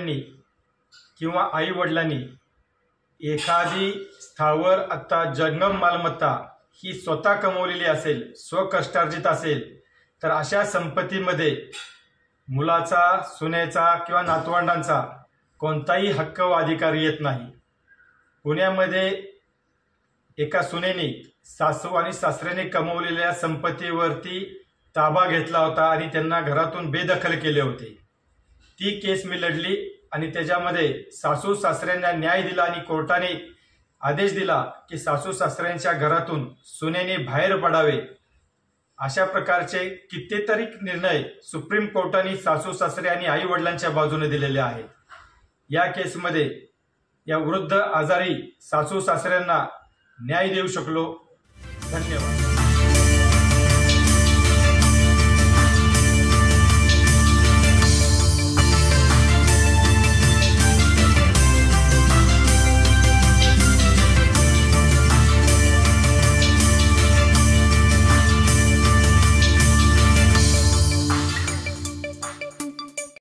सासऱ्यांनी किंवा आई वडिलांनी एखादी स्थावर अथवा जंगम मालमत्ता ही स्वतः कमवलेली असेल, स्वकष्टार्जित असेल, तर अशा संपत्तीमध्ये मुलाचा, सुनेचा किंवा नातवंडांचा कोणताही हक्क व अधिकार येत नाही. पुण्यामध्ये एका सुनेने सासू आणि सासऱ्याने कमवलेल्या संपत्तीवरती ताबा घेतला होता आणि त्यांना घरातून बेदखल केले होते. ती केस मी लढली आणि त्याच्यामध्ये सासू सासऱ्यांना न्याय दिला आणि कोर्टाने आदेश दिला की सासू सासऱ्यांच्या घरातून सुनेने बाहेर पडावे. अशा प्रकारचे कितीतरी निर्णय सुप्रीम कोर्टाने सासू सासरे आणि आई वडिलांच्या बाजूने दिलेले आहेत. या केसमध्ये या वृद्ध आजारी सासू सासऱ्यांना न्याय देऊ शकलो. धन्यवाद.